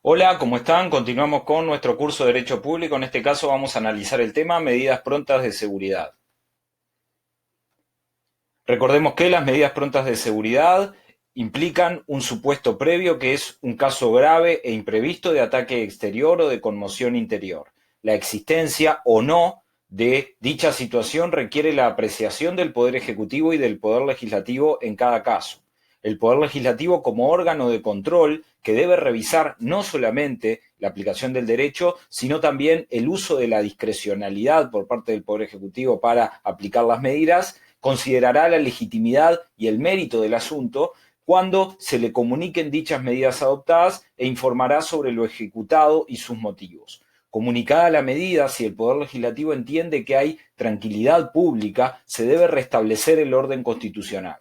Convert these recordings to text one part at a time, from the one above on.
Hola, ¿cómo están? Continuamos con nuestro curso de Derecho Público. En este caso vamos a analizar el tema medidas prontas de seguridad. Recordemos que las medidas prontas de seguridad implican un supuesto previo que es un caso grave e imprevisto de ataque exterior o de conmoción interior. La existencia o no de dicha situación requiere la apreciación del Poder Ejecutivo y del Poder Legislativo en cada caso. El Poder Legislativo como órgano de control que debe revisar no solamente la aplicación del derecho, sino también el uso de la discrecionalidad por parte del Poder Ejecutivo para aplicar las medidas, considerará la legitimidad y el mérito del asunto cuando se le comuniquen dichas medidas adoptadas e informará sobre lo ejecutado y sus motivos. Comunicada la medida, si el Poder Legislativo entiende que hay tranquilidad pública, se debe restablecer el orden constitucional.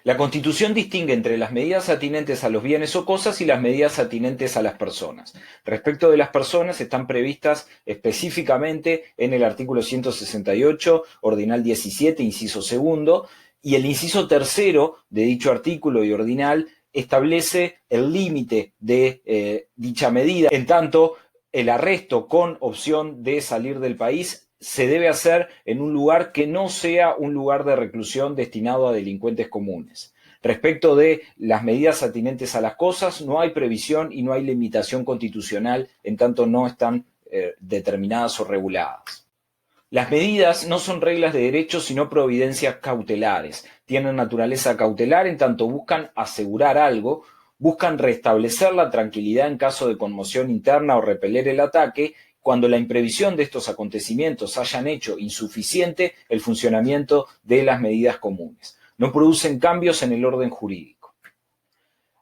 La Constitución distingue entre las medidas atinentes a los bienes o cosas y las medidas atinentes a las personas. Respecto de las personas, están previstas específicamente en el artículo 168, ordinal 17, inciso segundo, y el inciso tercero de dicho artículo y ordinal establece el límite de dicha medida. En tanto, el arresto con opción de salir del país se debe hacer en un lugar que no sea un lugar de reclusión destinado a delincuentes comunes. Respecto de las medidas atinentes a las cosas, no hay previsión y no hay limitación constitucional, en tanto no están determinadas o reguladas. Las medidas no son reglas de derecho, sino providencias cautelares. Tienen naturaleza cautelar en tanto buscan asegurar algo, buscan restablecer la tranquilidad en caso de conmoción interna o repeler el ataque, cuando la imprevisión de estos acontecimientos hayan hecho insuficiente el funcionamiento de las medidas comunes. No producen cambios en el orden jurídico.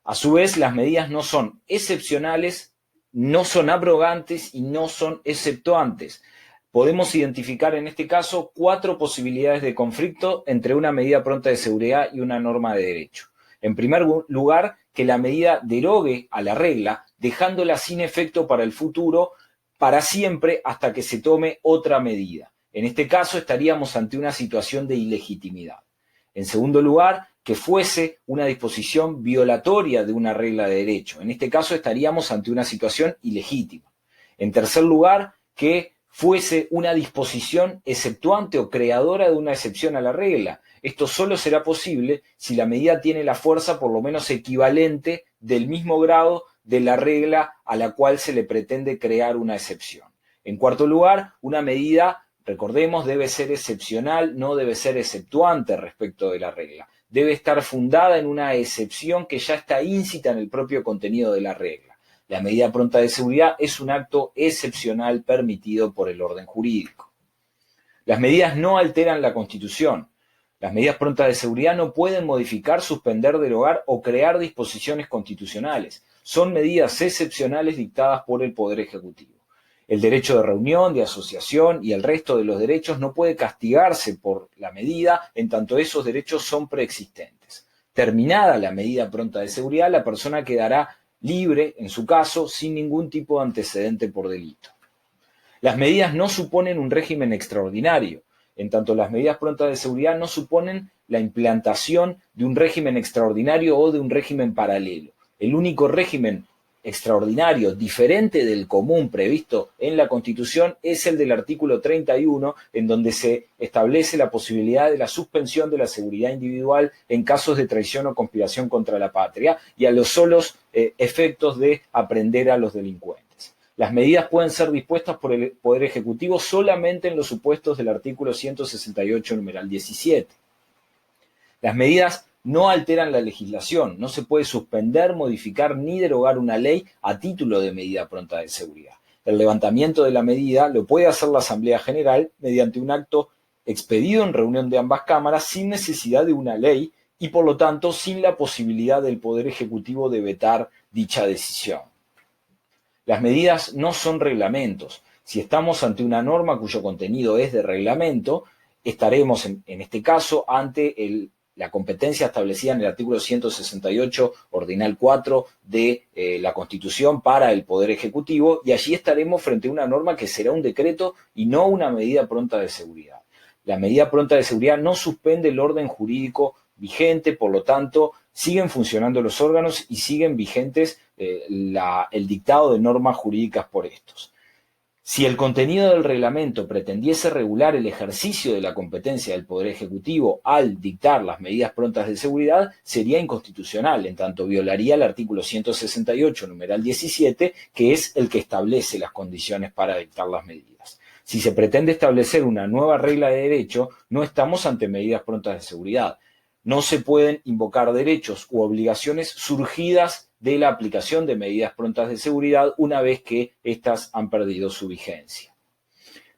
A su vez, las medidas no son excepcionales, no son abrogantes y no son exceptuantes. Podemos identificar en este caso 4 posibilidades de conflicto entre una medida pronta de seguridad y una norma de derecho. En primer lugar, que la medida derogue a la regla, dejándola sin efecto para el futuro, para siempre hasta que se tome otra medida. En este caso estaríamos ante una situación de ilegitimidad. En segundo lugar, que fuese una disposición violatoria de una regla de derecho. En este caso estaríamos ante una situación ilegítima. En tercer lugar, que fuese una disposición exceptuante o creadora de una excepción a la regla. Esto solo será posible si la medida tiene la fuerza por lo menos equivalente del mismo grado de la regla a la cual se le pretende crear una excepción. En cuarto lugar, una medida, recordemos, debe ser excepcional, no debe ser exceptuante respecto de la regla. Debe estar fundada en una excepción que ya está íncita en el propio contenido de la regla. La medida pronta de seguridad es un acto excepcional permitido por el orden jurídico. Las medidas no alteran la Constitución. Las medidas prontas de seguridad no pueden modificar, suspender, derogar o crear disposiciones constitucionales. Son medidas excepcionales dictadas por el Poder Ejecutivo. El derecho de reunión, de asociación y el resto de los derechos no puede castigarse por la medida en tanto esos derechos son preexistentes. Terminada la medida pronta de seguridad, la persona quedará libre, en su caso, sin ningún tipo de antecedente por delito. Las medidas no suponen un régimen extraordinario, en tanto las medidas prontas de seguridad no suponen la implantación de un régimen extraordinario o de un régimen paralelo. El único régimen extraordinario, diferente del común previsto en la Constitución, es el del artículo 31, en donde se establece la posibilidad de la suspensión de la seguridad individual en casos de traición o conspiración contra la patria y a los solos efectos de aprehender a los delincuentes. Las medidas pueden ser dispuestas por el Poder Ejecutivo solamente en los supuestos del artículo 168, numeral 17. Las medidas no alteran la legislación, no se puede suspender, modificar ni derogar una ley a título de medida pronta de seguridad. El levantamiento de la medida lo puede hacer la Asamblea General mediante un acto expedido en reunión de ambas cámaras sin necesidad de una ley y por lo tanto sin la posibilidad del Poder Ejecutivo de vetar dicha decisión. Las medidas no son reglamentos. Si estamos ante una norma cuyo contenido es de reglamento, estaremos en este caso ante la competencia establecida en el artículo 168, ordinal 4 de la Constitución para el Poder Ejecutivo, y allí estaremos frente a una norma que será un decreto y no una medida pronta de seguridad. La medida pronta de seguridad no suspende el orden jurídico vigente, por lo tanto, siguen funcionando los órganos y siguen vigentes el dictado de normas jurídicas por estos. Si el contenido del reglamento pretendiese regular el ejercicio de la competencia del Poder Ejecutivo al dictar las medidas prontas de seguridad, sería inconstitucional, en tanto violaría el artículo 168, numeral 17, que es el que establece las condiciones para dictar las medidas. Si se pretende establecer una nueva regla de derecho, no estamos ante medidas prontas de seguridad. No se pueden invocar derechos u obligaciones surgidas de la aplicación de medidas prontas de seguridad una vez que éstas han perdido su vigencia.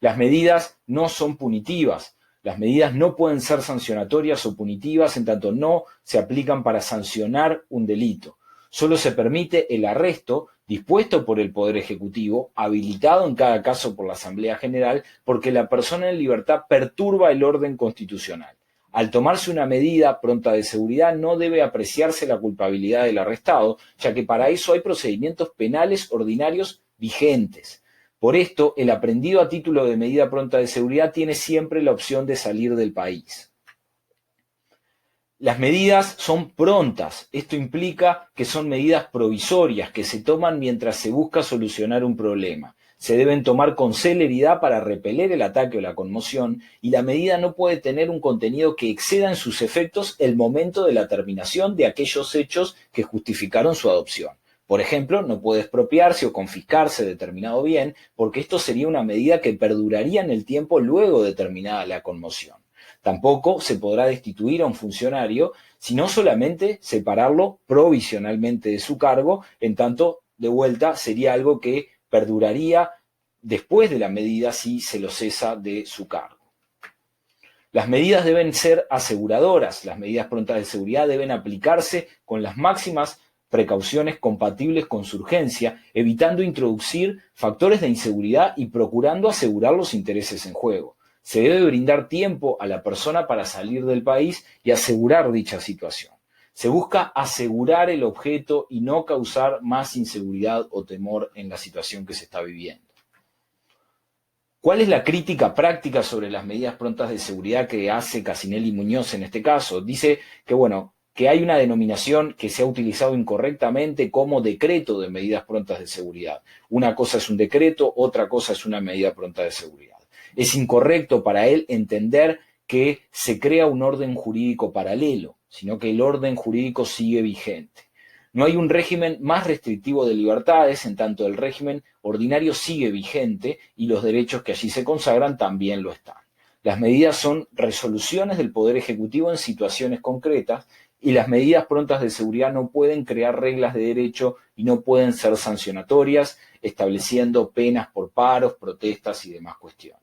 Las medidas no son punitivas. Las medidas no pueden ser sancionatorias o punitivas en tanto no se aplican para sancionar un delito. Solo se permite el arresto dispuesto por el Poder Ejecutivo, habilitado en cada caso por la Asamblea General, porque la persona en libertad perturba el orden constitucional. Al tomarse una medida pronta de seguridad no debe apreciarse la culpabilidad del arrestado, ya que para eso hay procedimientos penales ordinarios vigentes. Por esto, el aprehendido a título de medida pronta de seguridad tiene siempre la opción de salir del país. Las medidas son prontas. Esto implica que son medidas provisorias que se toman mientras se busca solucionar un problema. Se deben tomar con celeridad para repeler el ataque o la conmoción, y la medida no puede tener un contenido que exceda en sus efectos el momento de la terminación de aquellos hechos que justificaron su adopción. Por ejemplo, no puede expropiarse o confiscarse determinado bien, porque esto sería una medida que perduraría en el tiempo luego de terminada la conmoción. Tampoco se podrá destituir a un funcionario, sino solamente separarlo provisionalmente de su cargo, en tanto, de vuelta, sería algo que perduraría después de la medida si se lo cesa de su cargo. Las medidas deben ser aseguradoras. Las medidas prontas de seguridad deben aplicarse con las máximas precauciones compatibles con su urgencia, evitando introducir factores de inseguridad y procurando asegurar los intereses en juego. Se debe brindar tiempo a la persona para salir del país y asegurar dicha situación. Se busca asegurar el objeto y no causar más inseguridad o temor en la situación que se está viviendo. ¿Cuál es la crítica práctica sobre las medidas prontas de seguridad que hace Casinelli Muñoz en este caso? Dice que hay una denominación que se ha utilizado incorrectamente como decreto de medidas prontas de seguridad. Una cosa es un decreto, otra cosa es una medida pronta de seguridad. Es incorrecto para él entender que se crea un orden jurídico paralelo, sino que el orden jurídico sigue vigente. No hay un régimen más restrictivo de libertades, en tanto el régimen ordinario sigue vigente y los derechos que allí se consagran también lo están. Las medidas son resoluciones del Poder Ejecutivo en situaciones concretas y las medidas prontas de seguridad no pueden crear reglas de derecho y no pueden ser sancionatorias, estableciendo penas por paros, protestas y demás cuestiones.